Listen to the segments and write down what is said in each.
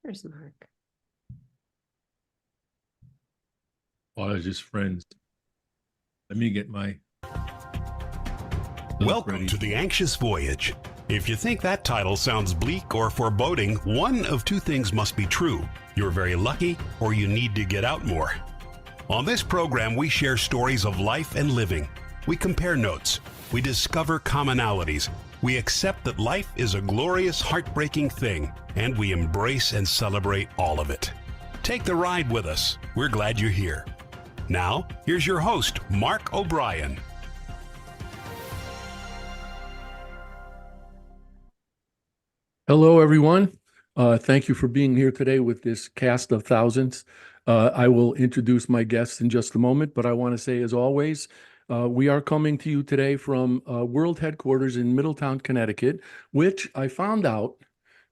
There's Mark. Voyage's friends. Let me get my... Welcome to The Anxious Voyage. If you think that title sounds bleak or foreboding, one of two things must be true. You're very lucky, or you need to get out more. On this program, we share stories of life and living. We compare notes. We discover commonalities. We accept that life is a glorious, heartbreaking thing, and we embrace and celebrate all of it. Take the ride with us. We're glad you're here. Now, here's your host, Mark O'Brien. Hello, everyone. Thank you for being here today with this cast of thousands. I will introduce my guests in just a moment, but I want to say, as always, we are coming to you today from world headquarters in Middletown, Connecticut, which I found out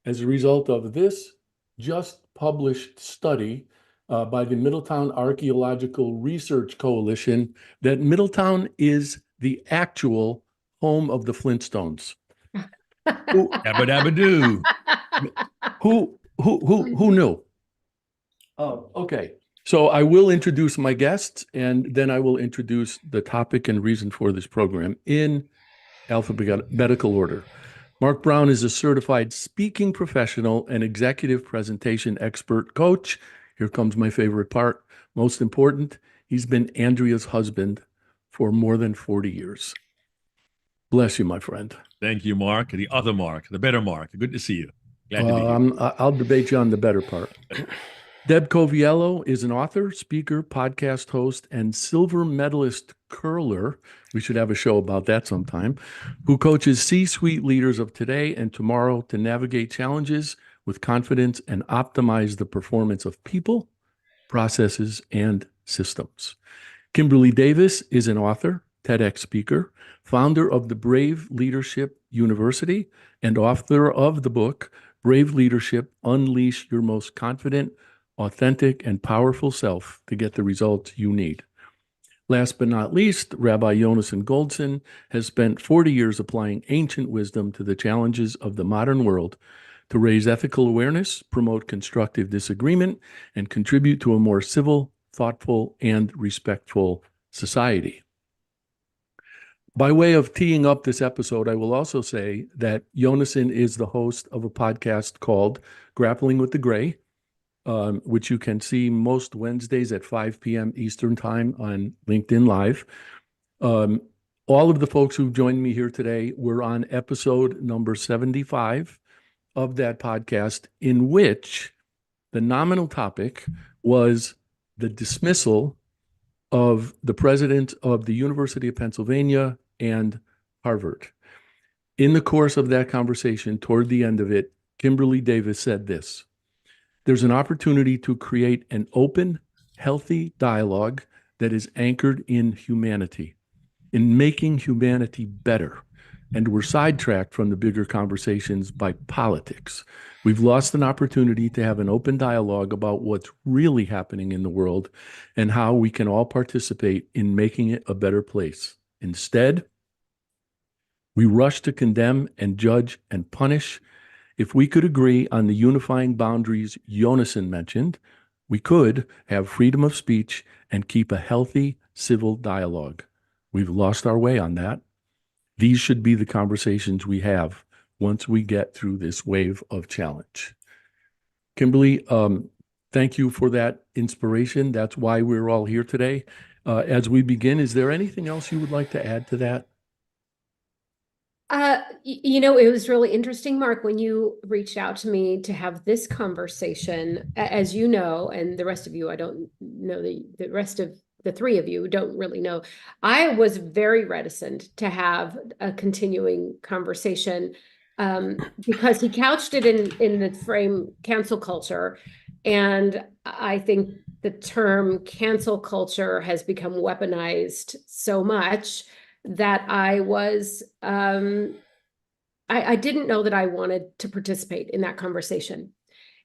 as a result of this just published study by the Middletown Archaeological Research Coalition, that Middletown is the actual home of the Flintstones. Dabba-dabba-doo. Who knew? Oh, okay. So I will introduce my guests, and then I will introduce the topic and reason for this program in alphabetical order. Mark Brown is a certified speaking professional and executive presentation expert coach. Here comes my favorite part. Most important, he's been Andrea's husband for more than 40 years. Bless you, my friend. Thank you, Mark. The other Mark, the better Mark. Good to see you. Glad to be here. I'll debate you on the better part. Deb Coviello is an author, speaker, podcast host, and silver medalist curler. We should have a show about that sometime, who coaches C-suite leaders of today and tomorrow to navigate challenges with confidence and optimize the performance of people, processes, and systems. Kimberly Davis is an author, TEDx speaker, founder of the Brave Leadership University, and author of the book, Brave Leadership: Unleash Your Most Confident, Authentic, and Powerful Self to get the results you need. Last but not least, Rabbi Yonason Goldson has spent 40 years applying ancient wisdom to the challenges of the modern world to raise ethical awareness, promote constructive disagreement, and contribute to a more civil, thoughtful, and respectful society. By way of teeing up this episode, I will also say that Yonason is the host of a podcast called Grappling with the Gray, which you can see most Wednesdays at 5 p.m. Eastern Time on LinkedIn Live. All of the folks who joined me here today were on episode number 75 of that podcast, in which the nominal topic was the dismissal of the president of the University of Pennsylvania and Harvard. In the course of that conversation, toward the end of it, Kimberly Davis said this: there's an opportunity to create an open, healthy dialogue that is anchored in humanity, in making humanity better. And we're sidetracked from the bigger conversations by politics. We've lost an opportunity to have an open dialogue about what's really happening in the world and how we can all participate in making it a better place. Instead, we rush to condemn and judge and punish. If we could agree on the unifying boundaries Yonason mentioned, we could have freedom of speech and keep a healthy civil dialogue. We've lost our way on that. These should be the conversations we have once we get through this wave of challenge. Kimberly, thank you for that inspiration. That's why we're all here today. As we begin, is there anything else you would like to add to that? It was really interesting, Mark, when you reached out to me to have this conversation. As you know, and the rest of you, I don't know, the rest of the three of you don't really know, I was very reticent to have a continuing conversation because he couched it in the frame cancel culture. And I think the term cancel culture has become weaponized so much that I was, I didn't know that I wanted to participate in that conversation.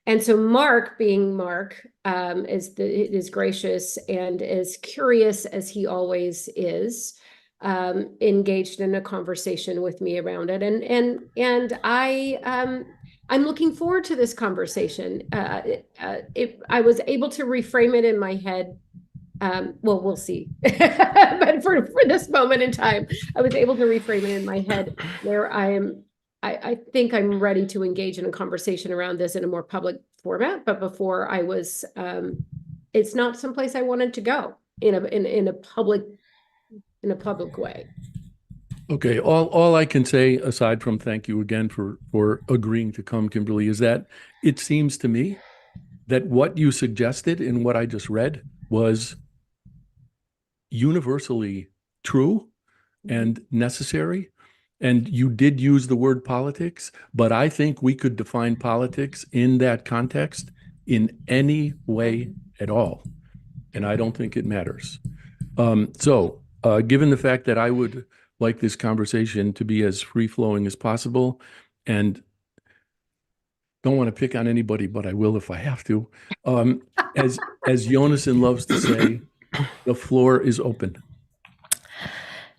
And so Mark, being Mark, is gracious and as curious as he always is, engaged in a conversation with me around it. And I'm looking forward to this conversation. I was able to reframe it in my head. Well, we'll see. But for this moment in time, I was able to reframe it in my head where I think I'm ready to engage in a conversation around this in a more public format. But before I was, it's not someplace I wanted to go in a public way. Okay, all I can say, aside from thank you again for agreeing to come, Kimberly, is that it seems to me that what you suggested in what I just read was universally true and necessary. And you did use the word politics, but I think we could define politics in that context in any way at all. And I don't think it matters. So given the fact that I would like this conversation to be as free-flowing as possible, and don't want to pick on anybody, but I will if I have to. As Yonason loves to say, the floor is open.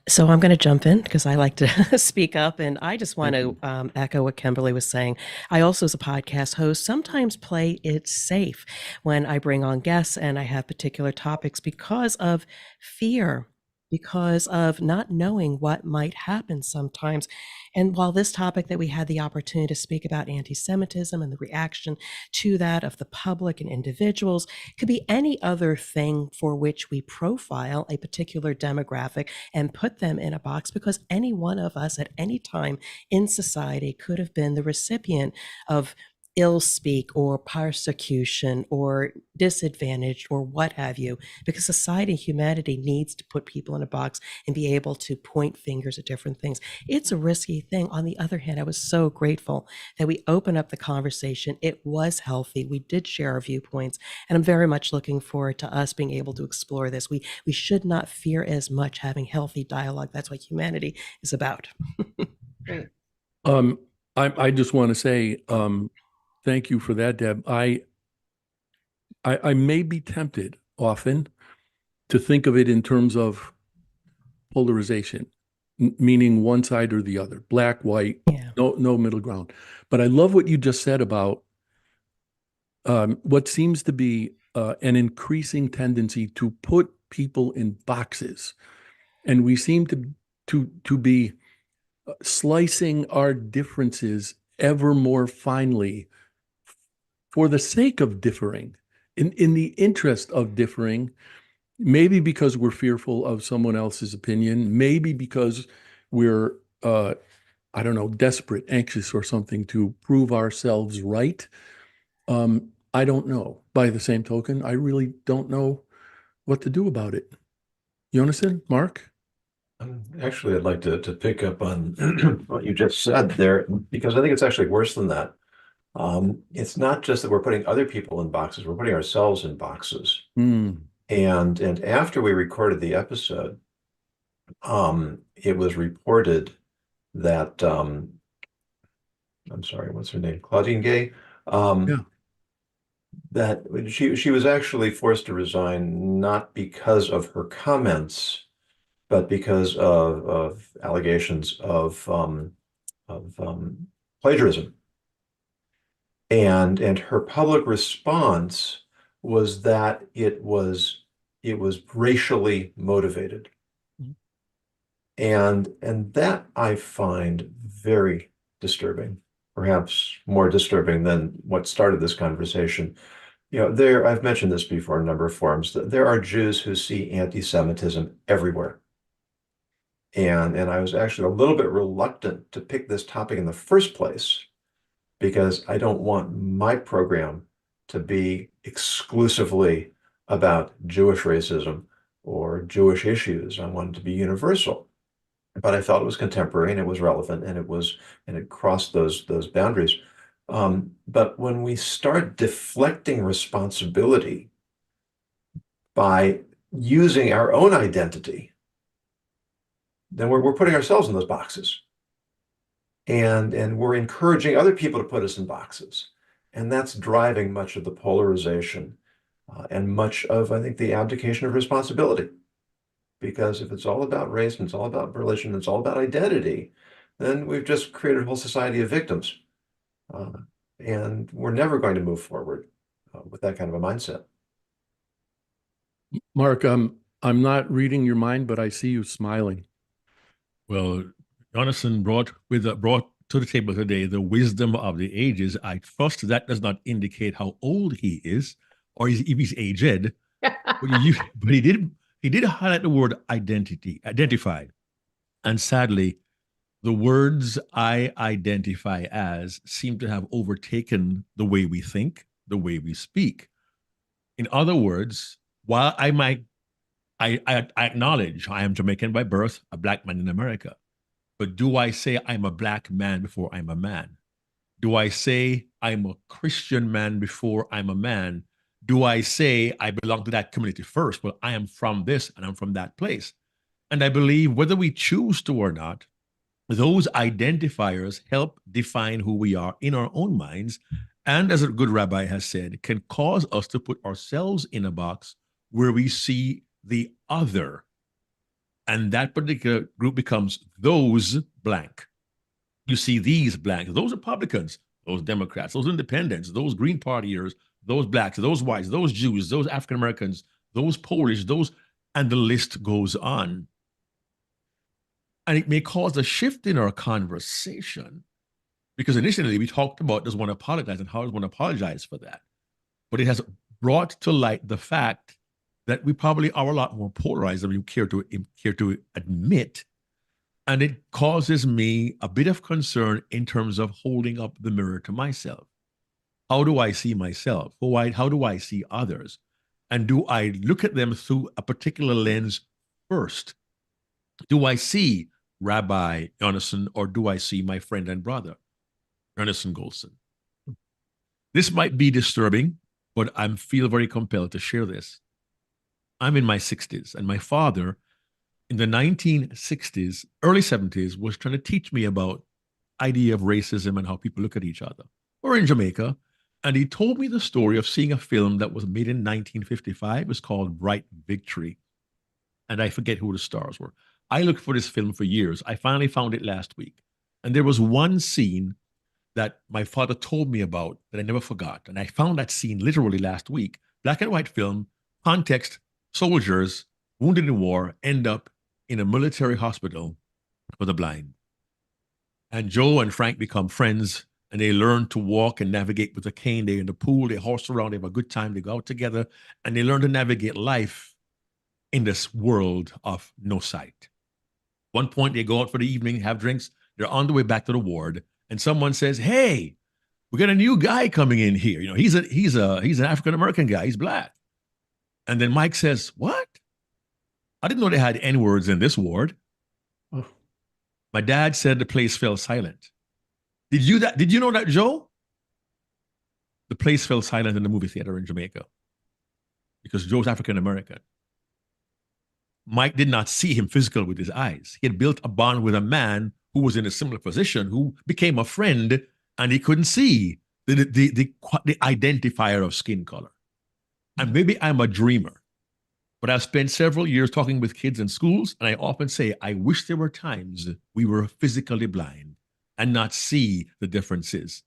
So I'm going to jump in because I like to speak up, and I just want to echo what Kimberly was saying. I also, as a podcast host, sometimes play it safe when I bring on guests and I have particular topics because of fear, because of not knowing what might happen sometimes. And while this topic that we had the opportunity to speak about anti-Semitism and the reaction to that of the public and individuals could be any other thing for which we profile a particular demographic and put them in a box, because any one of us at any time in society could have been the recipient of ill speak or persecution or disadvantaged or what have you, because society, humanity needs to put people in a box and be able to point fingers at different things. It's a risky thing. On the other hand, I was so grateful that we opened up the conversation. It was healthy. We did share our viewpoints, and I'm very much looking forward to us being able to explore this. We should not fear as much having healthy dialogue. That's what humanity is about. Right. I just want to say, thank you for that, Deb. I may be tempted often to think of it in terms of polarization, meaning one side or the other, black, white, no middle ground. But I love what you just said about what seems to be an increasing tendency to put people in boxes, and we seem to be slicing our differences ever more finely for the sake of differing, in the interest of differing, maybe because we're fearful of someone else's opinion, maybe because we're, I don't know, desperate, anxious or something to prove ourselves right. I don't know. By the same token, I really don't know what to do about it. Yonason, Mark? Actually, I'd like to pick up on what you just said there, because I think it's actually worse than that. It's not just that we're putting other people in boxes, we're putting ourselves in boxes. And after we recorded the episode, it was reported that I'm sorry, what's her name? Claudine Gay. That she was actually forced to resign, not because of her comments, but because of allegations of plagiarism. And her public response was that it was racially motivated. And that I find very disturbing, perhaps more disturbing than what started this conversation. You know, I've mentioned this before in a number of forums, that there are Jews who see anti-Semitism everywhere. And I was actually a little bit reluctant to pick this topic in the first place, because I don't want my program to be exclusively about Jewish racism or Jewish issues. I want it to be universal. But I felt it was contemporary and it was relevant, and it crossed those boundaries. But when we start deflecting responsibility by using our own identity, then we're putting ourselves in those boxes. And we're encouraging other people to put us in boxes. And that's driving much of the polarization and much of, I think, the abdication of responsibility. Because if it's all about race, and it's all about religion, and it's all about identity, then we've just created a whole society of victims. And we're never going to move forward with that kind of a mindset. Mark, I'm not reading your mind, but I see you smiling. Well, Yonason brought to the table today the wisdom of the ages. I trust that does not indicate how old he is, or if he's aged. But he did highlight the word identify. And sadly, the words I identify as seem to have overtaken the way we think, the way we speak. In other words, while I acknowledge I am Jamaican by birth, a black man in America, but do I say I'm a black man before I'm a man? Do I say I'm a Christian man before I'm a man? Do I say I belong to that community first? Well, I am from this and I'm from that place. And I believe whether we choose to or not, those identifiers help define who we are in our own minds. And as a good rabbi has said, can cause us to put ourselves in a box where we see the other. And that particular group becomes those blank. You see these blanks, those Republicans, those Democrats, those independents, those Green Partiers, those blacks, those whites, those Jews, those African Americans, those Polish, and the list goes on. And it may cause a shift in our conversation, because initially we talked about does one apologize and how does one apologize for that. But it has brought to light the fact that we probably are a lot more polarized than we care to admit. And it causes me a bit of concern in terms of holding up the mirror to myself. How do I see myself? How do I see others? And do I look at them through a particular lens first? Do I see Rabbi Yonason, or do I see my friend and brother, Yonason Goldson? This might be disturbing, but I feel very compelled to share this. I'm in my 60s, and my father in the 1960s, early 70s, was trying to teach me about idea of racism and how people look at each other. We're in Jamaica, and he told me the story of seeing a film that was made in 1955. It was called Bright Victory, and I forget who the stars were. I looked for this film for years. I finally found it last week, and there was one scene that my father told me about that I never forgot, and I found that scene literally last week. Black and white film, context, soldiers wounded in war end up in a military hospital for the blind. And Joe and Frank become friends, and they learn to walk and navigate with a cane. They're in the pool, they horse around, they have a good time, they go out together, and they learn to navigate life in this world of no sight. One point, they go out for the evening, have drinks, they're on the way back to the ward, and someone says, "Hey, we got a new guy coming in here. You know, he's an African-American guy, he's black." And then Mike says, "What? I didn't know they had N-words in this ward." Oh. My dad said the place fell silent. Did you know that, Joe? The place fell silent in the movie theater in Jamaica because Joe's African-American. Mike did not see him physically with his eyes. He had built a bond with a man who was in a similar position, who became a friend, and he couldn't see the identifier of skin color. And maybe I'm a dreamer, but I've spent several years talking with kids in schools, and I often say, I wish there were times we were physically blind and not see the differences,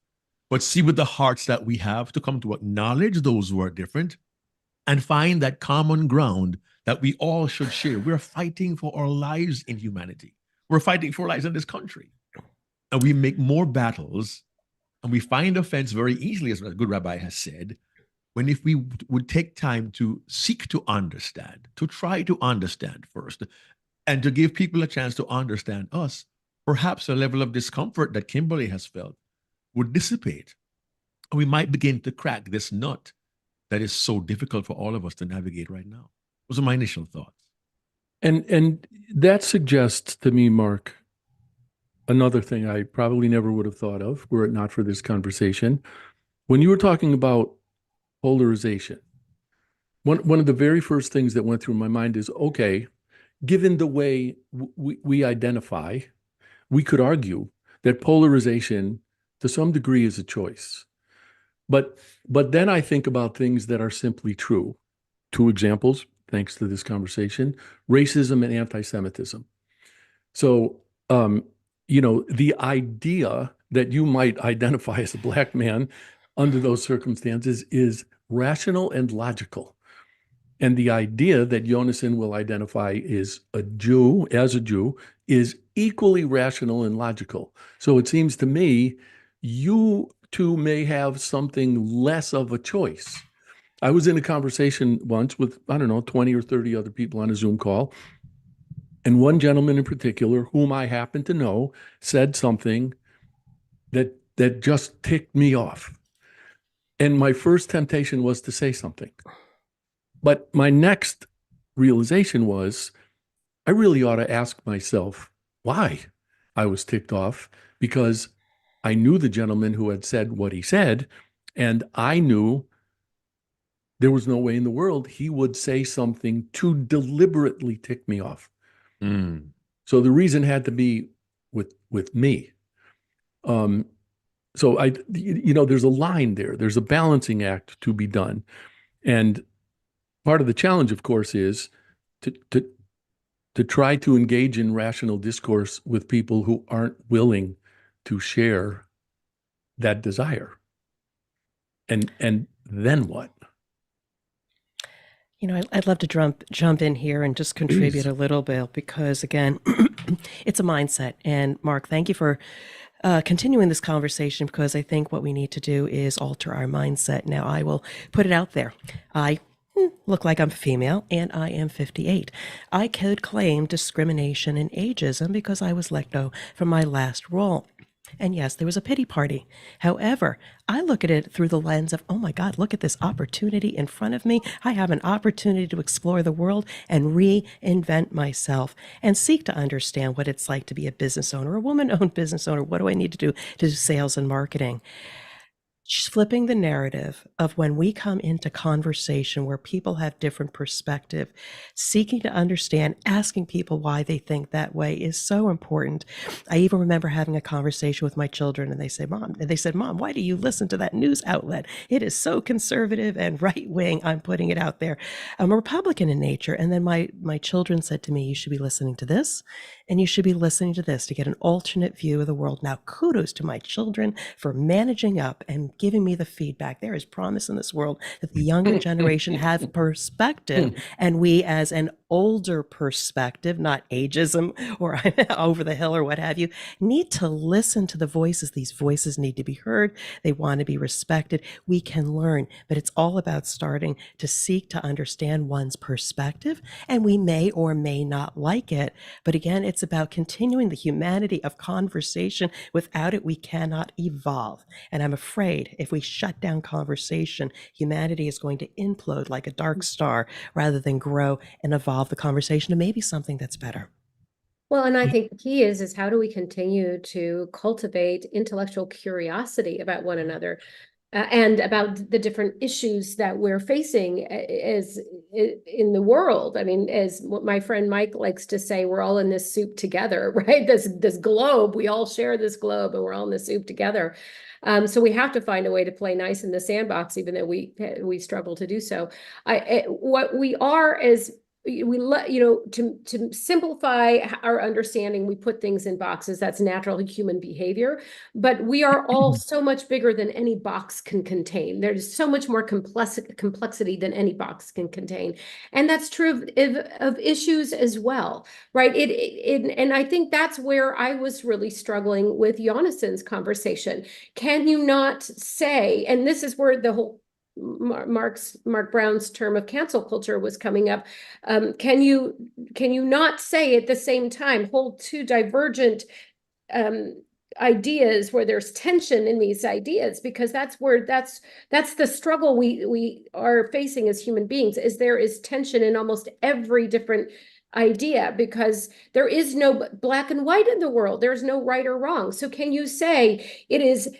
but see with the hearts that we have to come to acknowledge those who are different and find that common ground that we all should share. We're fighting for our lives in humanity. We're fighting for lives in this country. And we make more battles, and we find offense very easily, as a good rabbi has said, when if we would take time to seek to understand, to try to understand first, and to give people a chance to understand us, perhaps a level of discomfort that Kimberly has felt would dissipate. And we might begin to crack this nut that is so difficult for all of us to navigate right now. Those are my initial thoughts. And that suggests to me, Mark, another thing I probably never would have thought of were it not for this conversation. When you were talking about polarization, one of the very first things that went through my mind is, okay, given the way we identify, we could argue that polarization to some degree is a choice. But then I think about things that are simply true. Two examples, thanks to this conversation: racism and anti-Semitism. So, the idea that you might identify as a Black man under those circumstances is rational and logical. And the idea that Yonason will identify as a Jew is equally rational and logical. So it seems to me you two may have something less of a choice. I was in a conversation once with, 20 or 30 other people on a Zoom call. And one gentleman in particular, whom I happen to know, said something that just ticked me off. And my first temptation was to say something. But my next realization was, I really ought to ask myself why I was ticked off, because I knew the gentleman who had said what he said, and I knew there was no way in the world he would say something to deliberately tick me off. Mm. So the reason had to be with me. So there's a line there. There's a balancing act to be done. And part of the challenge, of course, is to try to engage in rational discourse with people who aren't willing to share that desire. And then what? I'd love to jump in here and just contribute a little bit, because again, it's a mindset. And Mark, thank you for continuing this conversation, because I think what we need to do is alter our mindset. Now, I will put it out there. I look like I'm female, and I am 58. I could claim discrimination and ageism because I was let go from my last role. And yes, there was a pity party. However, I look at it through the lens of, oh my God, look at this opportunity in front of me. I have an opportunity to explore the world and reinvent myself and seek to understand what it's like to be a business owner, a woman-owned business owner. What do I need to do sales and marketing? Flipping the narrative of when we come into conversation where people have different perspective, seeking to understand, asking people why they think that way is so important. I even remember having a conversation with my children, and they said, Mom, why do you listen to that news outlet? It is so conservative and right wing. I'm putting it out there. I'm a Republican in nature. And then my children said to me, you should be listening to this, and you should be listening to this to get an alternate view of the world. Now, kudos to my children for managing up and giving me the feedback. There is promise in this world that the younger generation have perspective, and we, as an older perspective, not ageism or over the hill or what have you, need to listen to the voices. These voices need to be heard. They want to be respected. We can learn, but it's all about starting to seek to understand one's perspective, and we may or may not like it. But again, it's about continuing the humanity of conversation. Without it, we cannot evolve. And I'm afraid if we shut down conversation, humanity is going to implode like a dark star rather than grow and evolve the conversation to maybe something that's better. Well, and I think the key is how do we continue to cultivate intellectual curiosity about one another and about the different issues that we're facing as in the world. I mean, as what my friend Mike likes to say, we're all in this soup together, right? This globe, we all share this globe, and we're all in the soup together. So we have to find a way to play nice in the sandbox, even though we struggle to do so. What we are is to simplify our understanding, we put things in boxes. That's natural human behavior, but we are all so much bigger than any box can contain. There's so much more complexity than any box can contain. And that's true of issues as well, right? And I think that's where I was really struggling with Yonason's conversation. Can you not say, and this is where the whole Mark Brown's term of cancel culture was coming up. Can you not say at the same time, hold two divergent ideas where there's tension in these ideas? Because that's the struggle we are facing as human beings, is there is tension in almost every different idea, because there is no black and white in the world. There's no right or wrong. So can you say it is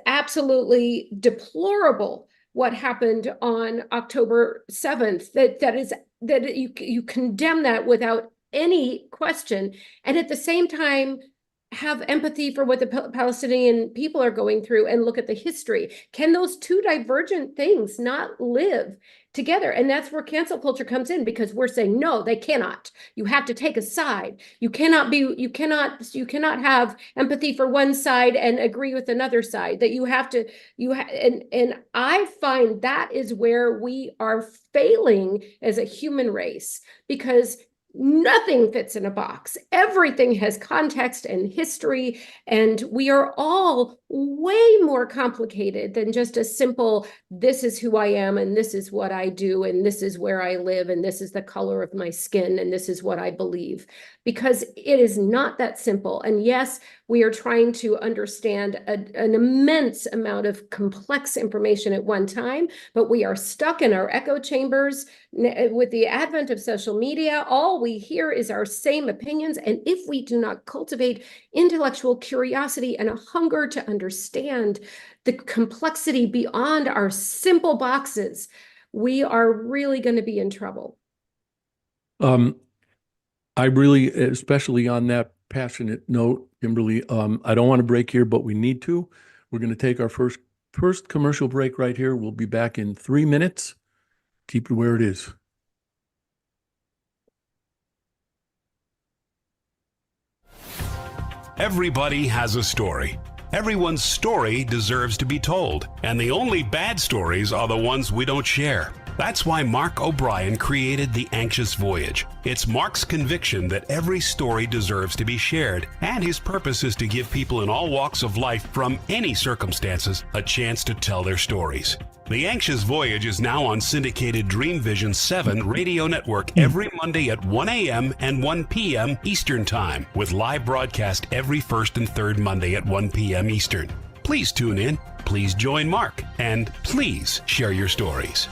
absolutely deplorable what happened on October 7th, that you condemn that without any question, and at the same time have empathy for what the Palestinian people are going through and look at the history? Can those two divergent things not live together? And that's where cancel culture comes in, because we're saying, no, they cannot. You have to take a side. You cannot have empathy for one side and agree with another side. That you have to, and I find that is where we are failing as a human race, because nothing fits in a box. Everything has context and history, and we are all way more complicated than just a simple, this is who I am, and this is what I do, and this is where I live, and this is the color of my skin, and this is what I believe. Because it is not that simple. And yes, we are trying to understand an immense amount of complex information at one time, but we are stuck in our echo chambers. With the advent of social media, all we hear is our same opinions. And if we do not cultivate intellectual curiosity and a hunger to understand the complexity beyond our simple boxes, we are really going to be in trouble. I really, especially on that passionate note, Kimberly, I don't want to break here, but we need to. We're going to take our first commercial break right here. We'll be back in 3 minutes. Keep it where it is. Everybody has a story. Everyone's story deserves to be told, and the only bad stories are the ones we don't share. That's why Mark O'Brien created The Anxious Voyage. It's Mark's conviction that every story deserves to be shared, and his purpose is to give people in all walks of life from any circumstances a chance to tell their stories. The Anxious Voyage is now on syndicated Dream Vision 7 radio network every Monday at 1 a.m. and 1 p.m. Eastern Time, with live broadcast every first and third Monday at 1 p.m. Eastern. Please tune in, please join Mark, and please share your stories.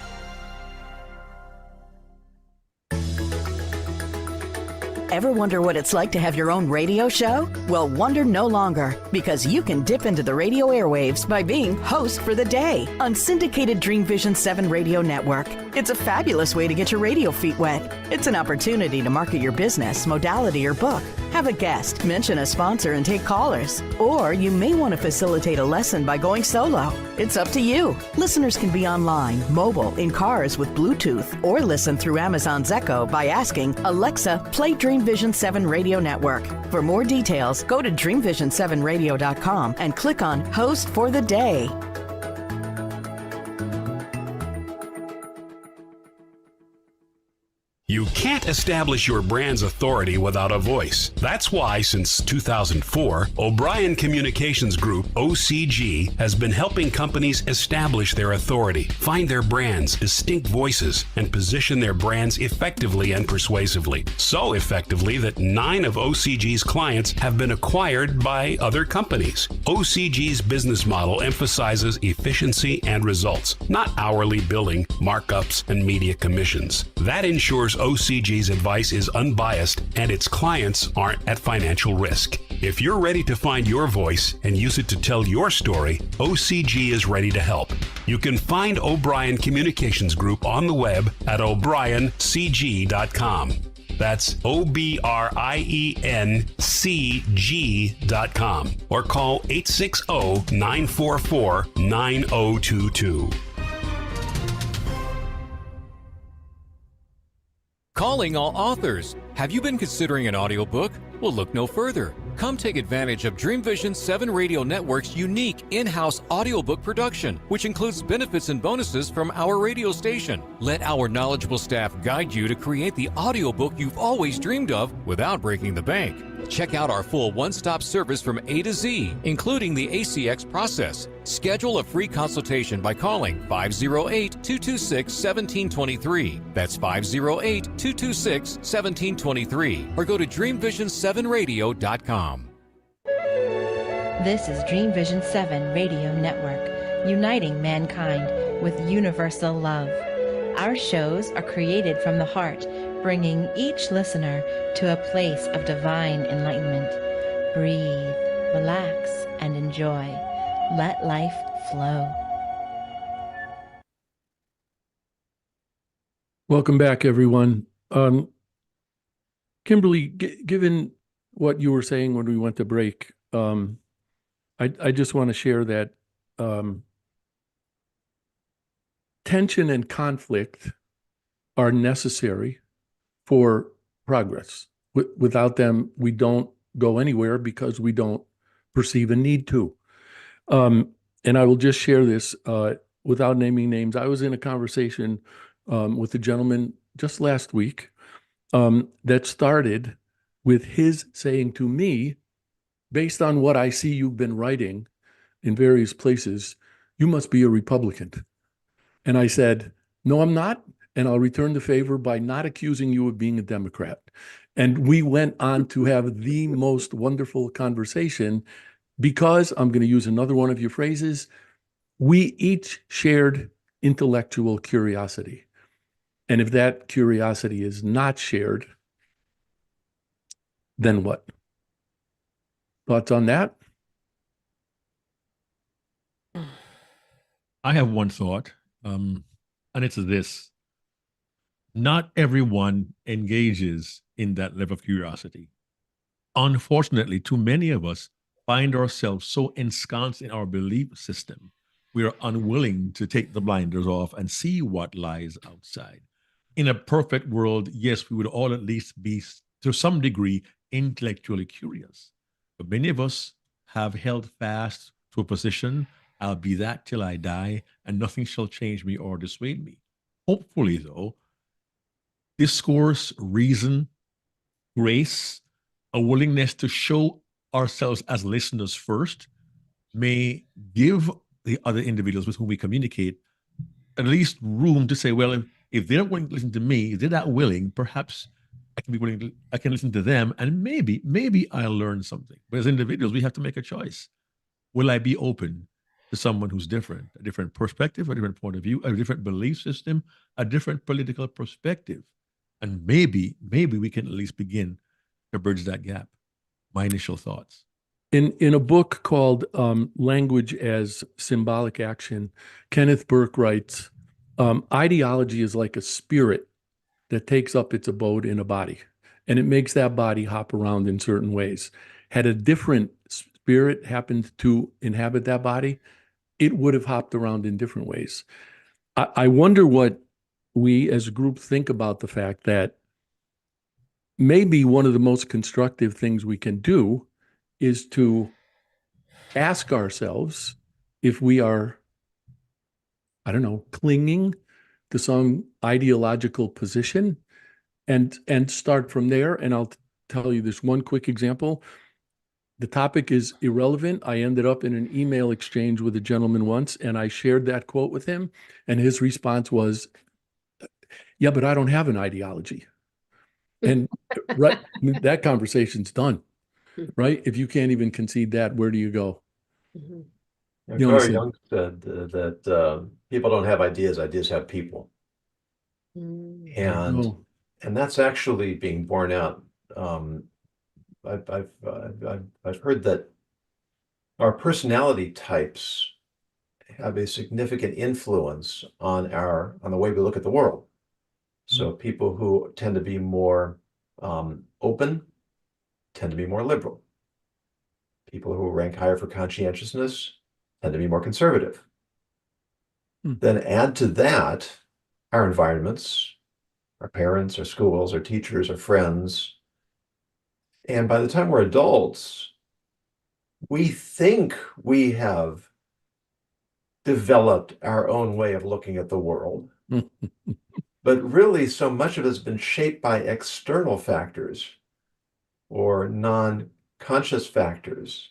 Ever wonder what it's like to have your own radio show? Well, wonder no longer, because you can dip into the radio airwaves by being host for the day on syndicated Dream Vision 7 radio network. It's a fabulous way to get your radio feet wet. It's an opportunity to market your business, modality, or book. Have a guest, mention a sponsor, and take callers. Or you may want to facilitate a lesson by going solo. It's up to you. Listeners can be online, mobile, in cars with Bluetooth, or listen through Amazon's Echo by asking, Alexa, play Dream Vision 7 Radio Network. For more details, go to dreamvision7radio.com and click on Host for the Day. You can't establish your brand's authority without a voice. That's why, since 2004, O'Brien Communications Group, OCG, has been helping companies establish their authority, find their brands, distinct voices, and position their brands effectively and persuasively. So effectively that 9 of OCG's clients have been acquired by other companies. OCG's business model emphasizes efficiency and results, not hourly billing, markups, and media commissions. That ensures OCG's advice is unbiased and its clients aren't at financial risk. If you're ready to find your voice and use it to tell your story, OCG is ready to help. You can find O'Brien Communications Group on the web at o'briencg.com. That's OBRIENCG.com, or call 860-944-9022. Calling all authors. Have you been considering an audiobook? Well, look no further. Come take advantage of Dream Vision 7 Radio Network's unique in-house audiobook production, which includes benefits and bonuses from our radio station. Let our knowledgeable staff guide you to create the audiobook you've always dreamed of without breaking the bank. Check out our full one-stop service from A to Z, including the ACX process. Schedule a free consultation by calling 508-226-1723. That's 508-226-1723. Or go to dreamvision7radio.com. This is Dream Vision 7 Radio Network, uniting mankind with universal love. Our shows are created from the heart, bringing each listener to a place of divine enlightenment. Breathe, relax, and enjoy. Let life flow. Welcome back, everyone. Kimberly, given what you were saying when we went to break. I just want to share that tension and conflict are necessary for progress. Without them, we don't go anywhere because we don't perceive a need to. And I will just share this without naming names. I was in a conversation with a gentleman just last week that started with his saying to me, based on what I see you've been writing in various places, you must be a Republican. And I said, no, I'm not. And I'll return the favor by not accusing you of being a Democrat. And we went on to have the most wonderful conversation because, I'm going to use another one of your phrases, we each shared intellectual curiosity. And if that curiosity is not shared, then what? Thoughts on that? I have one thought, and it's this. Not everyone engages in that level of curiosity. Unfortunately, too many of us find ourselves so ensconced in our belief system, we are unwilling to take the blinders off and see what lies outside. In a perfect world, yes, we would all at least be, to some degree, intellectually curious. But many of us have held fast to a position, I'll be that till I die, and nothing shall change me or dissuade me. Hopefully, though, discourse, reason, grace, a willingness to show ourselves as listeners first may give the other individuals with whom we communicate at least room to say, well, if they're willing to listen to me, if they're not willing, perhaps I can be willing to, I can listen to them, and maybe I'll learn something. But as individuals, we have to make a choice. Will I be open to someone who's different, a different perspective, a different point of view, a different belief system, a different political perspective? And maybe we can at least begin to bridge that gap. My initial thoughts. In a book called Language as Symbolic Action, Kenneth Burke writes, ideology is like a spirit that takes up its abode in a body, and it makes that body hop around in certain ways. Had a different spirit happened to inhabit that body, it would have hopped around in different ways. I wonder what we as a group think about the fact that maybe one of the most constructive things we can do is to ask ourselves if we are, I don't know, clinging to some ideological position and start from there. And I'll tell you this one quick example. The topic is irrelevant. I ended up in an email exchange with a gentleman once, and I shared that quote with him, and his response was, yeah, but I don't have an ideology. And right, that conversation's done, right? If you can't even concede that, where do you go? Mm-hmm. Carl Jung said that people don't have ideas, ideas have people. And that's actually being borne out. I've heard that our personality types have a significant influence on the way we look at the world. So people who tend to be more open tend to be more liberal. People who rank higher for conscientiousness tend to be more conservative. Then add to that our environments, our parents, our schools, our teachers, our friends. And by the time we're adults, we think we have developed our own way of looking at the world. But really, so much of it has been shaped by external factors or non-conscious factors.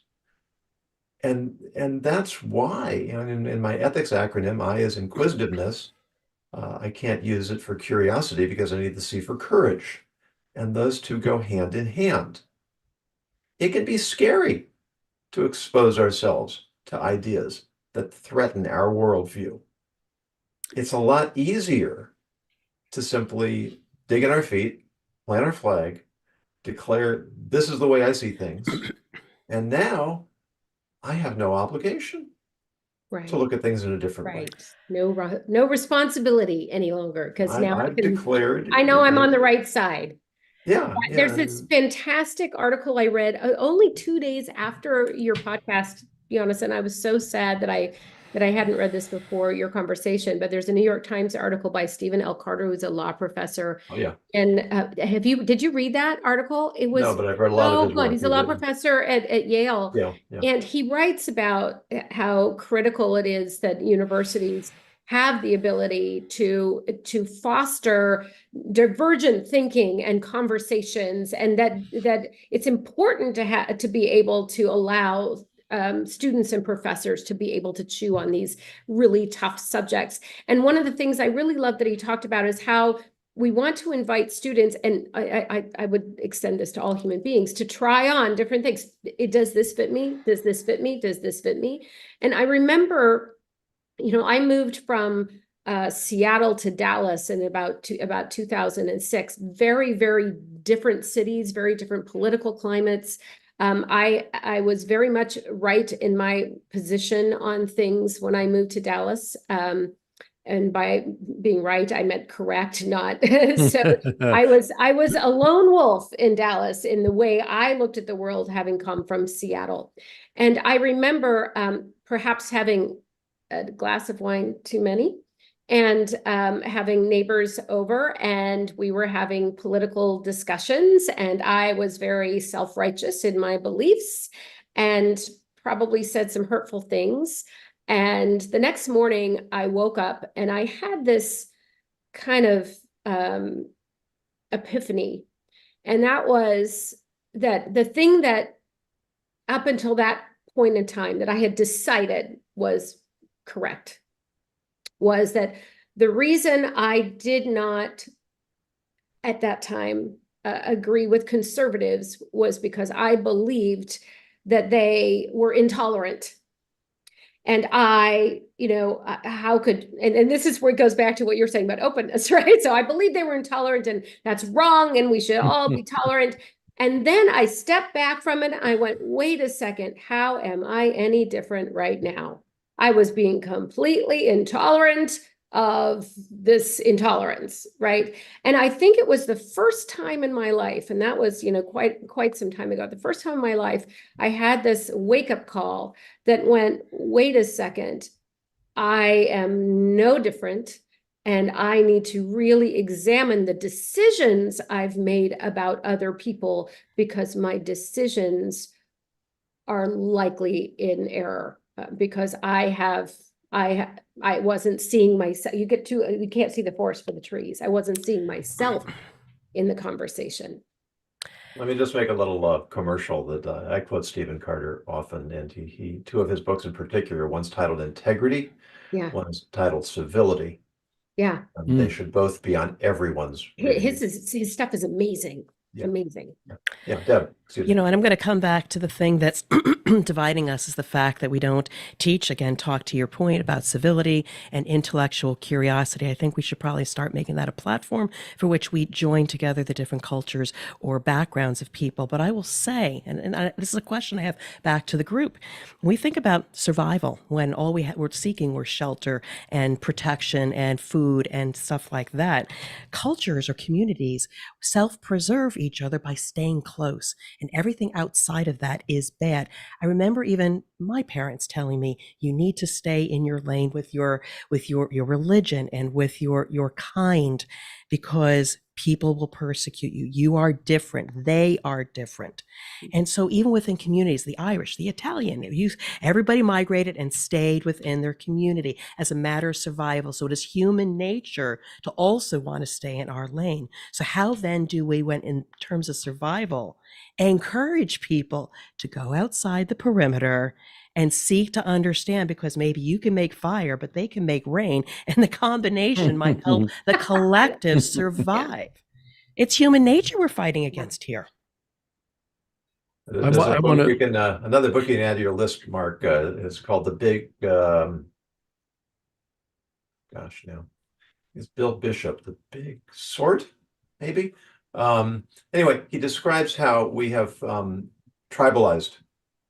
And that's why, in my ethics acronym, I is inquisitiveness. I can't use it for curiosity because I need the C for courage. And those two go hand in hand. It can be scary to expose ourselves to ideas that threaten our worldview. It's a lot easier to simply dig in our feet, plant our flag, declare this is the way I see things. And now I have no obligation to look at things in a different way. No responsibility any longer, because now I've declared. I know I'm on the right side. There's this fantastic article I read only 2 days after your podcast, Yonason. I was so sad that I hadn't read this before your conversation, but there's a New York Times article by Stephen L. Carter, who's a law professor. Oh yeah. And did you read that article? It was no, but I've read a lot of his good. work. He's a law professor at Yale. Yeah. And he writes about how critical it is that universities have the ability to foster divergent thinking and conversations, and that it's important to be able to allow students and professors to be able to chew on these really tough subjects. And one of the things I really love that he talked about is how we want to invite students, and I would extend this to all human beings, to try on different things. Does this fit me? Does this fit me? Does this fit me? And I remember, I moved from Seattle to Dallas in about 2006. Very, very different cities, very different political climates. I was very much right in my position on things when I moved to Dallas. And by being right, I meant correct, not. So I was a lone wolf in Dallas in the way I looked at the world, having come from Seattle. And I remember perhaps having a glass of wine too many, and having neighbors over, and we were having political discussions, and I was very self-righteous in my beliefs and probably said some hurtful things. And the next morning I woke up and I had this kind of epiphany. And that was that the thing that up until that point in time that I had decided was correct was that the reason I did not at that time agree with conservatives was because I believed that they were intolerant. And how could, and this is where it goes back to what you're saying about openness, right? So I believe they were intolerant, and that's wrong, and we should all be tolerant. And then I stepped back from it. I went, wait a second, how am I any different right now? I was being completely intolerant of this intolerance, right? And I think it was the first time in my life, and that was, quite some time ago, the first time in my life, I had this wake-up call that went, wait a second, I am no different, and I need to really examine the decisions I've made about other people, because my decisions are likely in error, because I wasn't seeing myself. You can't see the forest for the trees. I wasn't seeing myself in the conversation. Let me just make a little commercial that I quote Stephen Carter often, and he two of his books in particular, one's titled Integrity, one's titled Civility. Yeah. They should both be on everyone's. His stuff is amazing. Amazing. Yeah, Deb. And I'm going to come back to the thing that's dividing us is the fact that we don't talk to your point about civility and intellectual curiosity. I think we should probably start making that a platform for which we join together the different cultures or backgrounds of people. But I will say, this is a question I have back to the group. When we think about survival, when all we're seeking were shelter and protection and food and stuff like that, cultures or communities self-preserve each other by staying close, and everything outside of that is bad. I remember even my parents telling me, you need to stay in your lane with your religion and with your kind, because people will persecute you. You are different. They are different. And so even within communities, the Irish, the Italian, everybody migrated and stayed within their community as a matter of survival. So it is human nature to also want to stay in our lane. So how then do we, when in terms of survival, encourage people to go outside the perimeter and seek to understand, because maybe you can make fire, but they can make rain, and the combination might help the collective survive. It's human nature we're fighting against here. Another book you can add to your list, Mark, is called The Big, it's Bill Bishop, The Big Sort, maybe? Anyway, he describes how we have tribalized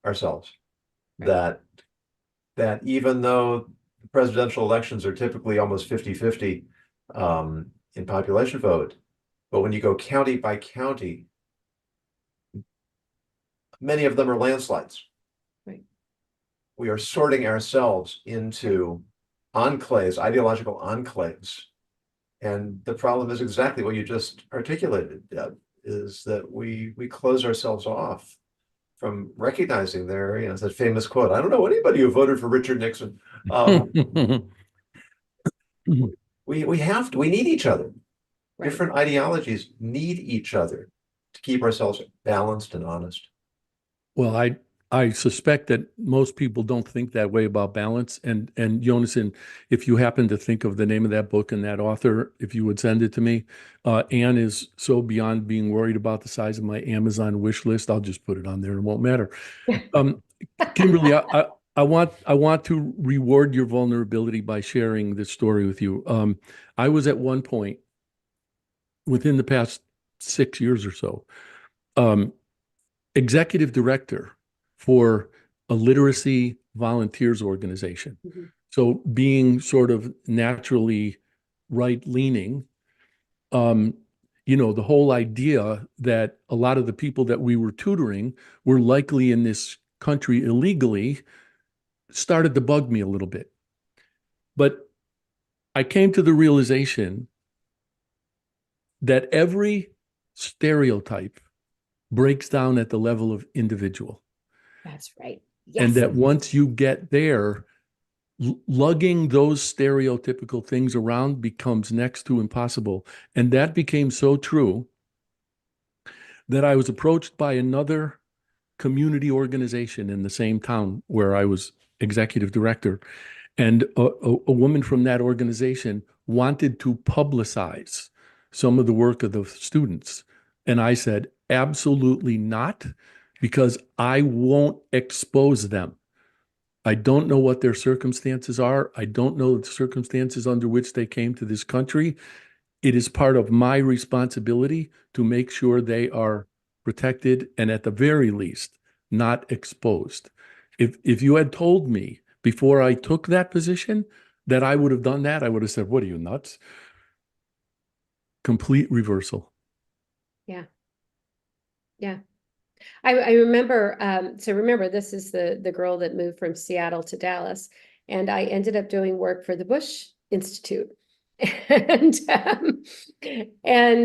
ourselves. That even though presidential elections are typically almost 50-50 in population vote, But when you go county by county, many of them are landslides. Right. We are sorting ourselves into enclaves, ideological enclaves. And the problem is exactly what you just articulated, Deb, is that we close ourselves off from recognizing their, it's that famous quote, I don't know anybody who voted for Richard Nixon. We need each other. Right. Different ideologies need each other to keep ourselves balanced and honest. Well, I suspect that most people don't think that way about balance. And Yonason, if you happen to think of the name of that book and that author, if you would send it to me. Anne is so beyond being worried about the size of my Amazon wish list. I'll just put it on there. It won't matter. Kimberly, I want to reward your vulnerability by sharing this story with you. I was at one point within the past 6 years or so, executive director for a literacy volunteers organization. Mm-hmm. So being sort of naturally right-leaning, the whole idea that a lot of the people that we were tutoring were likely in this country illegally started to bug me a little bit. But I came to the realization that every stereotype breaks down at the level of individual. That's right. Yes. And that once you get there, lugging those stereotypical things around becomes next to impossible. And that became so true that I was approached by another community organization in the same town where I was executive director. And a woman from that organization wanted to publicize some of the work of the students. And I said, absolutely not, because I won't expose them. I don't know what their circumstances are. I don't know the circumstances under which they came to this country. It is part of my responsibility to make sure they are protected and at the very least not exposed. If you had told me before I took that position that I would have done that, I would have said, what are you, nuts? Complete reversal. Yeah. Yeah. I remember, so remember, this is the girl that moved from Seattle to Dallas, and I ended up doing work for the Bush Institute. And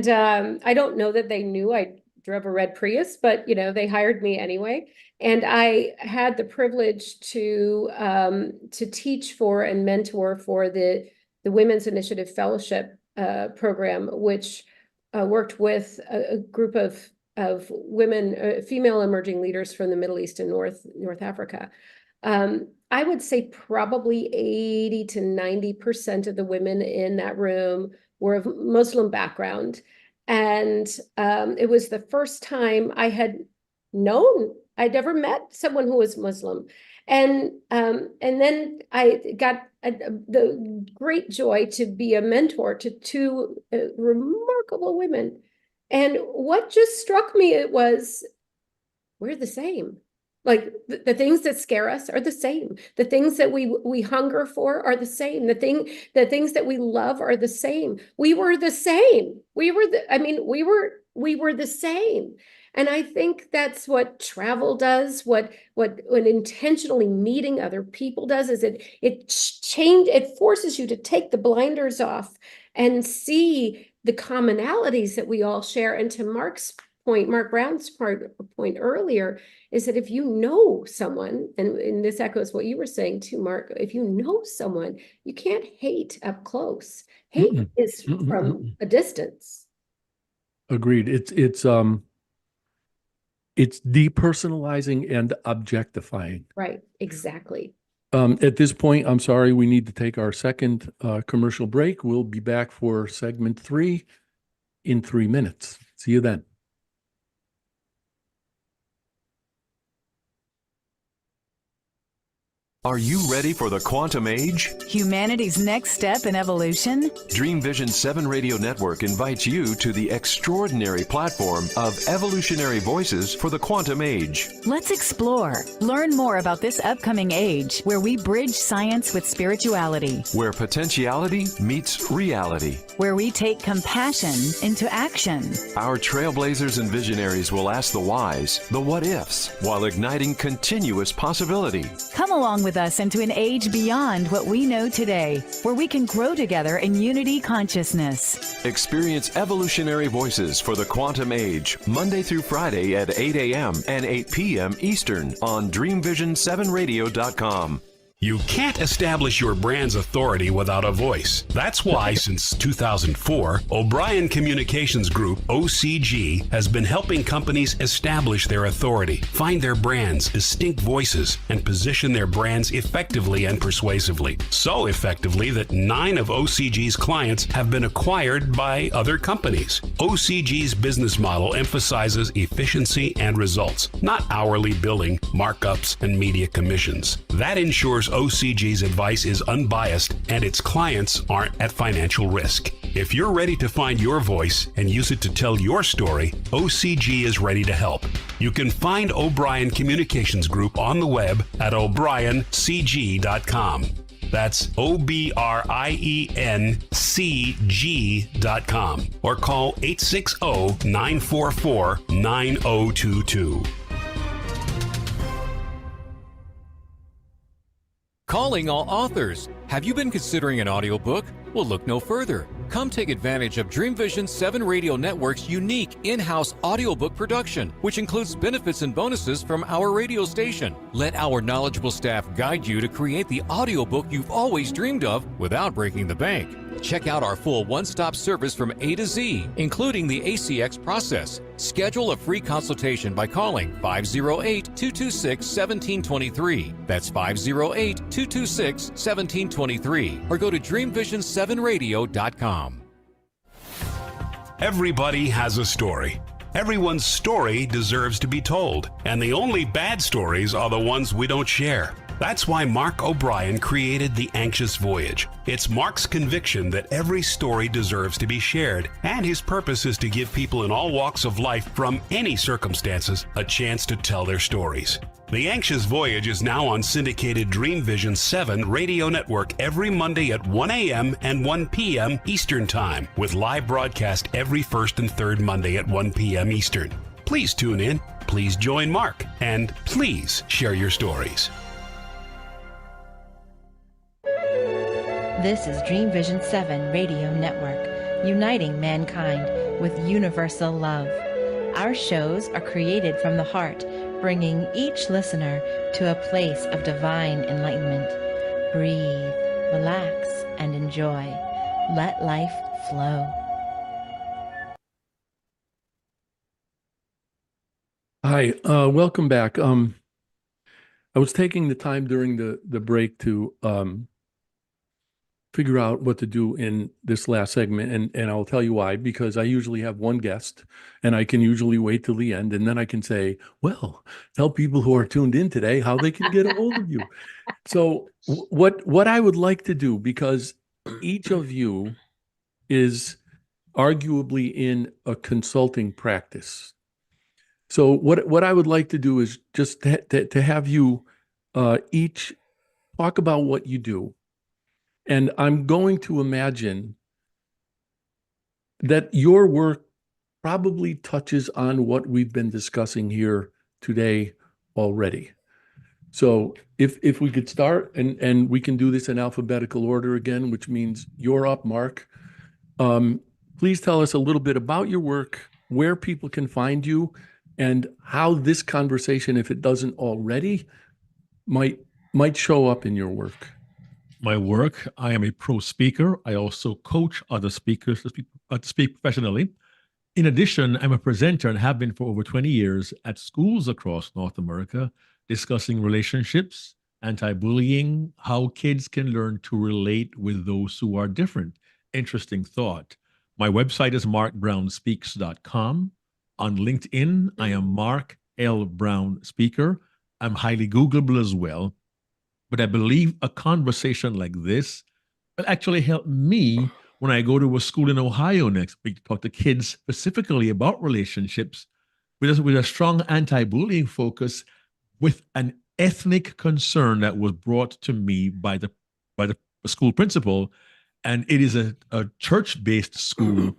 I don't know that they knew I drove a red Prius, but they hired me anyway. And I had the privilege to teach for and mentor for the Women's Initiative Fellowship program, which worked with a group of women, female emerging leaders from the Middle East and North Africa. I would say probably 80 to 90% of the women in that room were of Muslim background. And it was the first time I had known, I'd ever met someone who was Muslim. And then I got the great joy to be a mentor to two remarkable women. And what just struck me, it was, we're the same. Like the things that scare us are the same. The things that we hunger for are the same. The things that we love are the same. We were the same. We were the same. And I think that's what travel does, what intentionally meeting other people does, is it forces you to take the blinders off and see the commonalities that we all share. And to Mark Brown's point earlier, is that if you know someone, and this echoes what you were saying too, Mark, if you know someone, you can't hate up close. Hate is from a distance. Agreed. It's depersonalizing and objectifying. Right, exactly. At this point, I'm sorry, we need to take our second commercial break. We'll be back for segment 3 in 3 minutes. See you then. Are you ready for the quantum age? Humanity's next step in evolution? Dream Vision 7 Radio Network invites you to the extraordinary platform of evolutionary voices for the quantum age. Let's explore. Learn more about this upcoming age where we bridge science with spirituality. Where potentiality meets reality. Where we take compassion into action. Our trailblazers and visionaries will ask the whys, the what ifs, while igniting continuous possibility. Come along with us into an age beyond what we know today, where we can grow together in unity consciousness. Experience evolutionary voices for the quantum age, Monday through Friday at 8 a.m. and 8 p.m. Eastern on DreamVision7Radio.com. You can't establish your brand's authority without a voice. That's why, since 2004, O'Brien Communications Group, OCG, has been helping companies establish their authority, find their brands, distinct voices, and position their brands effectively and persuasively. So effectively that 9 of OCG's clients have been acquired by other companies. OCG's business model emphasizes efficiency and results, not hourly billing, markups, and media commissions. That ensures OCG's advice is unbiased and its clients aren't at financial risk. If you're ready to find your voice and use it to tell your story, OCG is ready to help. You can find O'Brien Communications Group on the web at o'briencg.com. That's OBRIENCG.com, or call 860-944-9022. Calling all authors. Have you been considering an audiobook? Well, look no further. Come take advantage of Dream Vision 7 Radio Network's unique in-house audiobook production, which includes benefits and bonuses from our radio station. Let our knowledgeable staff guide you to create the audiobook you've always dreamed of without breaking the bank. Check out our full one-stop service from A to Z, including the ACX process. Schedule a free consultation by calling 508-226-1723. That's 508-226-1723. Or go to DreamVision7Radio.com. Everybody has a story. Everyone's story deserves to be told, and the only bad stories are the ones we don't share. That's why Mark O'Brien created The Anxious Voyage. It's Mark's conviction that every story deserves to be shared, and his purpose is to give people in all walks of life from any circumstances a chance to tell their stories. The Anxious Voyage is now on syndicated Dream Vision 7 Radio Network every Monday at 1 a.m. and 1 p.m. Eastern Time, with live broadcast every first and third Monday at 1 p.m. Eastern. Please tune in, please join Mark, and please share your stories. This is Dream Vision 7 Radio Network, uniting mankind with universal love. Our shows are created from the heart, bringing each listener to a place of divine enlightenment. Breathe, relax, and enjoy. Let life flow. Hi, welcome back. I was taking the time during the break to figure out what to do in this last segment, and I'll tell you why, because I usually have one guest and I can usually wait till the end, and then I can say, well, tell people who are tuned in today how they can get a hold of you. So what I would like to do, because each of you is arguably in a consulting practice. So what I would like to do is just to have you each talk about what you do. And I'm going to imagine that your work probably touches on what we've been discussing here today already. So if we could start, and we can do this in alphabetical order again, which means you're up, Mark. Please tell us a little bit about your work, where people can find you, and how this conversation, if it doesn't already, might show up in your work. My work, I am a pro speaker. I also coach other speakers to speak professionally. In addition, I'm a presenter and have been for over 20 years at schools across North America, discussing relationships, anti-bullying, how kids can learn to relate with those who are different. Interesting thought. My website is markbrownspeaks.com. On LinkedIn, I am Mark L. Brown Speaker. I'm highly Googleable as well. But I believe a conversation like this will actually help me when I go to a school in Ohio next week to talk to kids specifically about relationships with a strong anti-bullying focus, with an ethnic concern that was brought to me by the school principal. And it is a church-based school.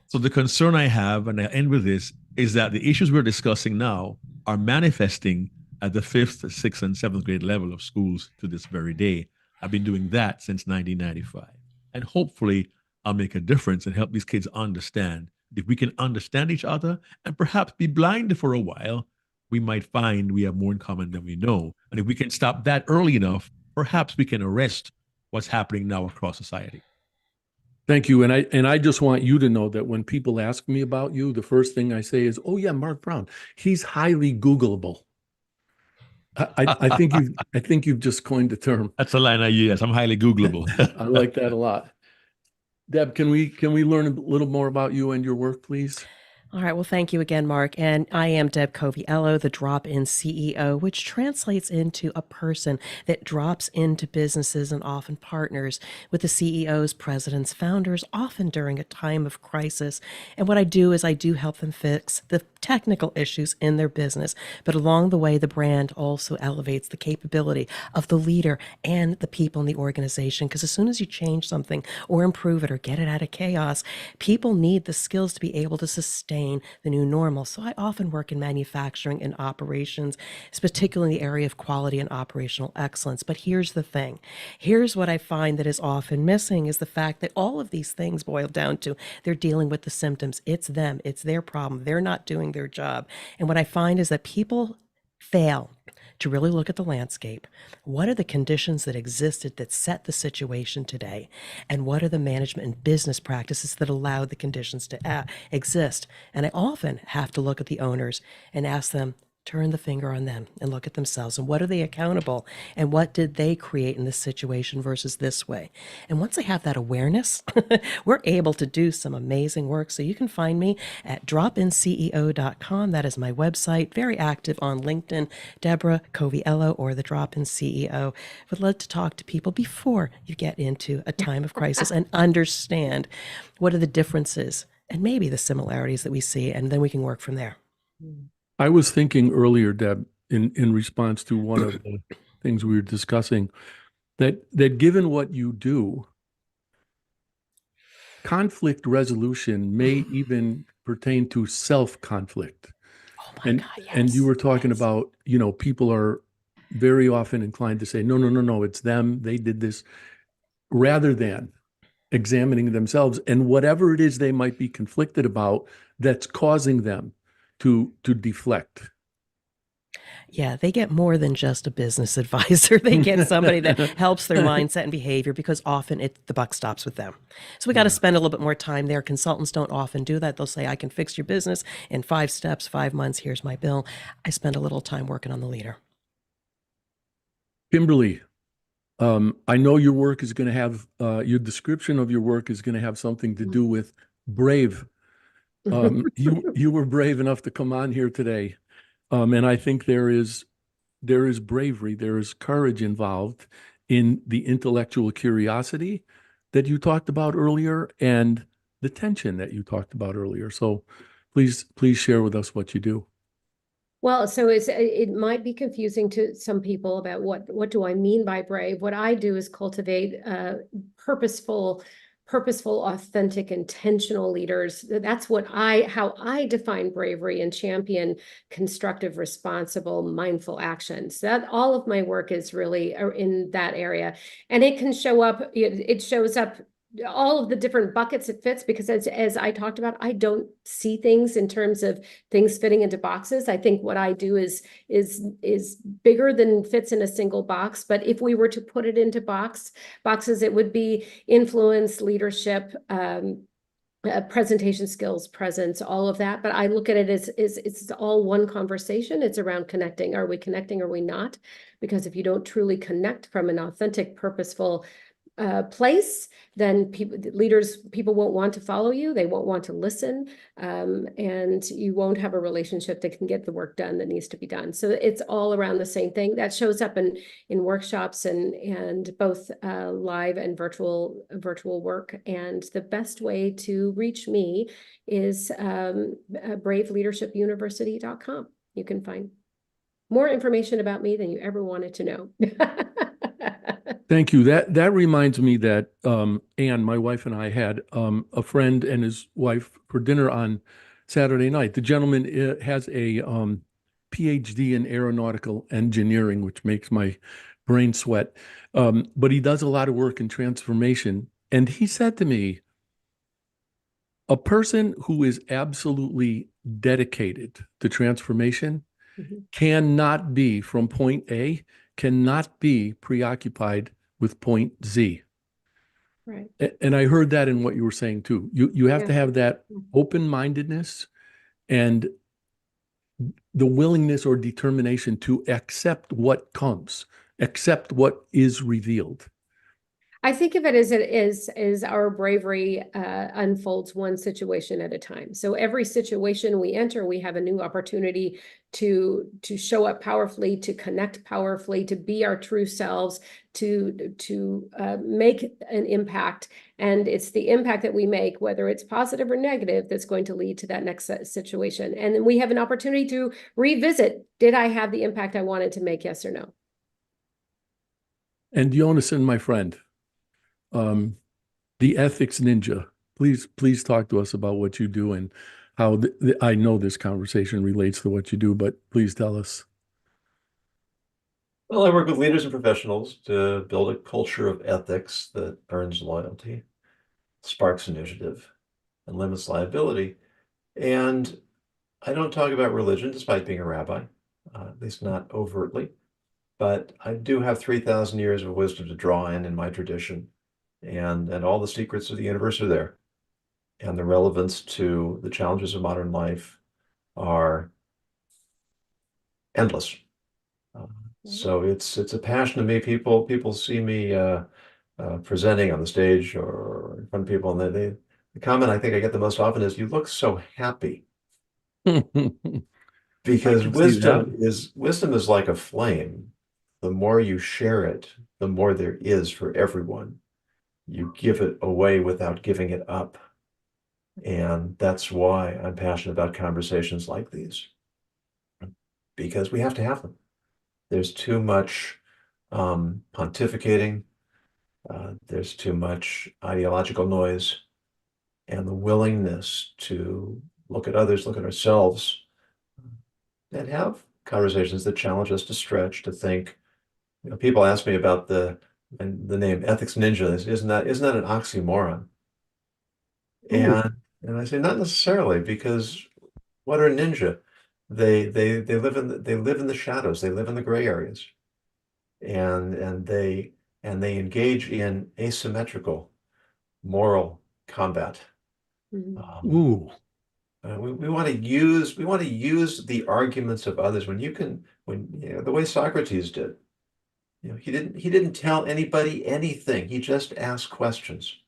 So the concern I have, and I end with this, is that the issues we're discussing now are manifesting at the 5th, 6th, and 7th grade level of schools to this very day. I've been doing that since 1995. And hopefully I'll make a difference and help these kids understand. If we can understand each other and perhaps be blind for a while, we might find we have more in common than we know. And if we can stop that early enough, perhaps we can arrest what's happening now across society. Thank you. And I just want you to know that when people ask me about you, the first thing I say is, "Oh yeah, Mark Brown. He's highly Googleable." I think you've just coined the term. That's a line I use. I'm highly Googleable. I like that a lot. Deb, can we learn a little more about you and your work, please? All right. Well, thank you again, Mark. And I am Deb Coviello, the drop-in CEO, which translates into a person that drops into businesses and often partners with the CEOs, presidents, founders, often during a time of crisis. And what I do is I do help them fix the technical issues in their business. But along the way, the brand also elevates the capability of the leader and the people in the organization. Because as soon as you change something or improve it or get it out of chaos, people need the skills to be able to sustain the new normal. So I often work in manufacturing and operations, particularly in the area of quality and operational excellence. But here's the thing. Here's what I find that is often missing is the fact that all of these things boil down to they're dealing with the symptoms. It's them. It's their problem. They're not doing their job. And what I find is that people fail to really look at the landscape. What are the conditions that existed that set the situation today? And what are the management and business practices that allowed the conditions to exist? And I often have to look at the owners and ask them, turn the finger on them and look at themselves. And what are they accountable? And what did they create in this situation versus this way? And once I have that awareness, we're able to do some amazing work. So you can find me at dropinceo.com. That is my website. Very active on LinkedIn, Deborah Coviello or the Drop-In CEO. Would love to talk to people before you get into a time of crisis and understand what are the differences and maybe the similarities that we see, and then we can work from there. I was thinking earlier, Deb, in response to one of the things we were discussing, that given what you do, conflict resolution may even pertain to self-conflict. Oh my God, yes. And you were talking about, people are very often inclined to say, no, it's them, they did this, rather than examining themselves and whatever it is they might be conflicted about that's causing them to deflect. Yeah, they get more than just a business advisor. They get somebody that helps their mindset and behavior, because often the buck stops with them. So we got to spend a little bit more time there. Consultants don't often do that. They'll say, I can fix your business in 5 steps, 5 months. Here's my bill. I spend a little time working on the leader. Kimberly, I know your work is going to have, your description of your work is going to have something to do with brave. You were brave enough to come on here today. And I think there is bravery, there is courage involved in the intellectual curiosity that you talked about earlier and the tension that you talked about earlier. So please share with us what you do. Well, so it might be confusing to some people about what do I mean by brave. What I do is cultivate purposeful, authentic, intentional leaders. That's how I define bravery and champion constructive, responsible, mindful actions. That all of my work is really in that area. And it can show up, it shows up all of the different buckets it fits, because as I talked about, I don't see things in terms of things fitting into boxes. I think what I do is bigger than fits in a single box. But if we were to put it into boxes, it would be influence, leadership, presentation skills, presence, all of that. But I look at it as it's all one conversation. It's around connecting. Are we connecting? Are we not? Because if you don't truly connect from an authentic, purposeful, place, then people won't want to follow you. They won't want to listen, and you won't have a relationship that can get the work done that needs to be done. So it's all around the same thing that shows up in workshops and both live and virtual work. And the best way to reach me is braveleadershipuniversity.com. You can find more information about me than you ever wanted to know. Thank you. That reminds me that Anne, my wife, and I had a friend and his wife for dinner on Saturday night. The gentleman has a PhD in aeronautical engineering, which makes my brain sweat. But he does a lot of work in transformation. And he said to me, a person who is absolutely dedicated to transformation cannot be from point A, cannot be preoccupied with point Z. Right. And I heard that in what you were saying too. You have to have that open-mindedness and the willingness or determination to accept what comes, accept what is revealed. I think of it as our bravery unfolds one situation at a time. So every situation we enter, we have a new opportunity to show up powerfully, to connect powerfully, to be our true selves, to make an impact. And it's the impact that we make, whether it's positive or negative, that's going to lead to that next situation. And then we have an opportunity to revisit, did I have the impact I wanted to make, yes or no? And Yonason, my friend, the ethics ninja, please talk to us about what you do and how I know this conversation relates to what you do, but please tell us. Well, I work with leaders and professionals to build a culture of ethics that earns loyalty, sparks initiative, and limits liability. And I don't talk about religion despite being a rabbi, at least not overtly, but I do have 3,000 years of wisdom to draw in my tradition. And all the secrets of the universe are there. And the relevance to the challenges of modern life are endless. So it's a passion to me. People see me presenting on the stage or in front of people, and the comment I think I get the most often is, "You look so happy." Because wisdom is like a flame. The more you share it, the more there is for everyone. You give it away without giving it up. And that's why I'm passionate about conversations like these, because we have to have them. There's too much pontificating. There's too much ideological noise, and the willingness to look at others, look at ourselves, and have conversations that challenge us to stretch, to think. You know, people ask me about the name Ethics Ninja. Isn't that an oxymoron? And I say not necessarily, because what are ninja? They live in the shadows. They live in the gray areas, and they engage in asymmetrical moral combat. Ooh. We want to use the arguments of others when the way Socrates did. You know, he didn't tell anybody anything. He just asked questions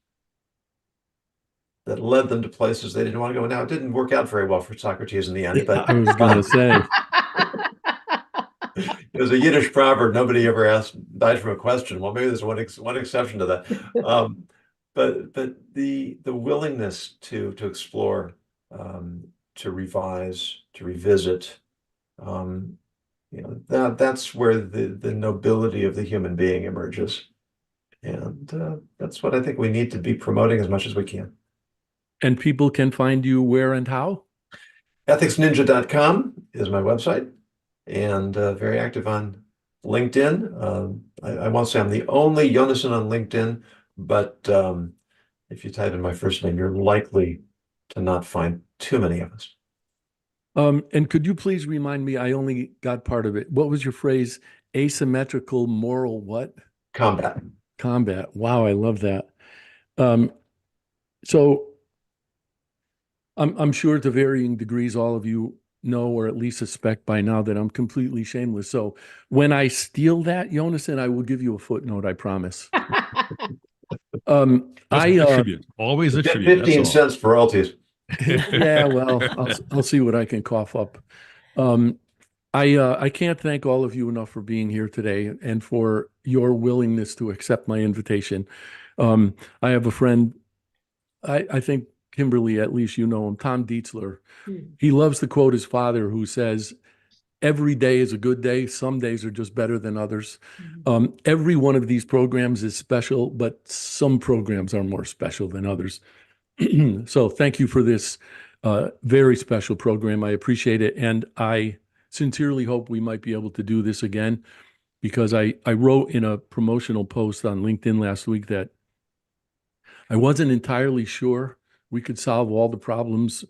that led them to places they didn't want to go. Now, it didn't work out very well for Socrates in the end, but I was going to say. There's a Yiddish proverb: nobody ever died from a question. Well, maybe there's one exception to that. But the willingness to explore, to revise, to revisit, that's where the nobility of the human being emerges, and that's what I think we need to be promoting as much as we can. And people can find you where and how? ethicsninja.com is my website, and very active on LinkedIn. I won't say I'm the only Yonason on LinkedIn, but if you type in my first name, you're likely to not find too many of us. And could you please remind me, I only got part of it. What was your phrase? Asymmetrical moral what? Combat. Wow, I love that. So I'm sure to varying degrees, all of you know, or at least suspect by now, that I'm completely shameless. So when I steal that, Yonason, I will give you a footnote, I promise. I A tribute. Always a tribute. That's 15 all. cents for royalties. yeah, well, I'll see what I can cough up. I can't thank all of you enough for being here today and for your willingness to accept my invitation. I have a friend, I think Kimberly, at least you know him, Tom Dietzler. He loves to quote his father, who says, "Every day is a good day. Some days are just better than others." Every one of these programs is special, but some programs are more special than others. So thank you for this very special program. I appreciate it. And I sincerely hope we might be able to do this again, because I wrote in a promotional post on LinkedIn last week that I wasn't entirely sure we could solve all the problems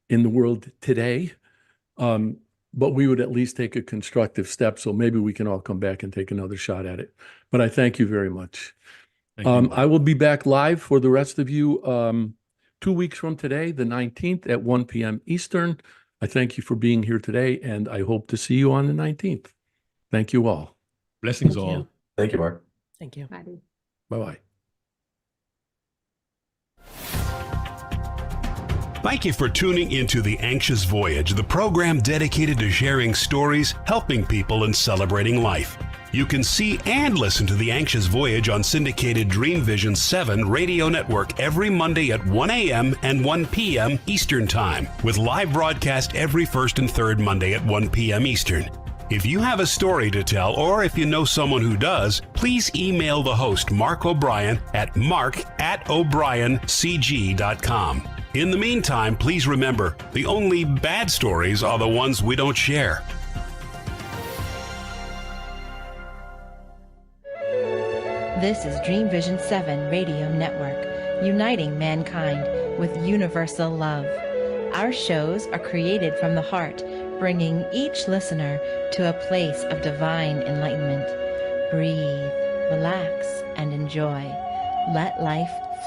in the world today, but we would at least take a constructive step. So maybe we can all come back and take another shot at it. But I thank you very much. Thank you. I will be back live for the rest of you 2 weeks from today, the 19th at 1 p.m. Eastern. I thank you for being here today, and I hope to see you on the 19th. Thank you all. Blessings Thank all. you. Thank you, Mark. Thank you. Bye. Bye-bye. Thank you for tuning into The Anxious Voyage, the program dedicated to sharing stories, helping people, and celebrating life. You can see and listen to The Anxious Voyage on syndicated Dream Vision 7 radio network every Monday at 1 a.m. and 1 p.m. Eastern Time, with live broadcast every first and third Monday at 1 p.m. Eastern. If you have a story to tell, or if you know someone who does, please email the host, Mark O'Brien, at mark@o'briencg.com. In the meantime, please remember, the only bad stories are the ones we don't share. This is Dream Vision 7 Radio Network, uniting mankind with universal love. Our shows are created from the heart, bringing each listener to a place of divine enlightenment. Breathe, relax, and enjoy. Let life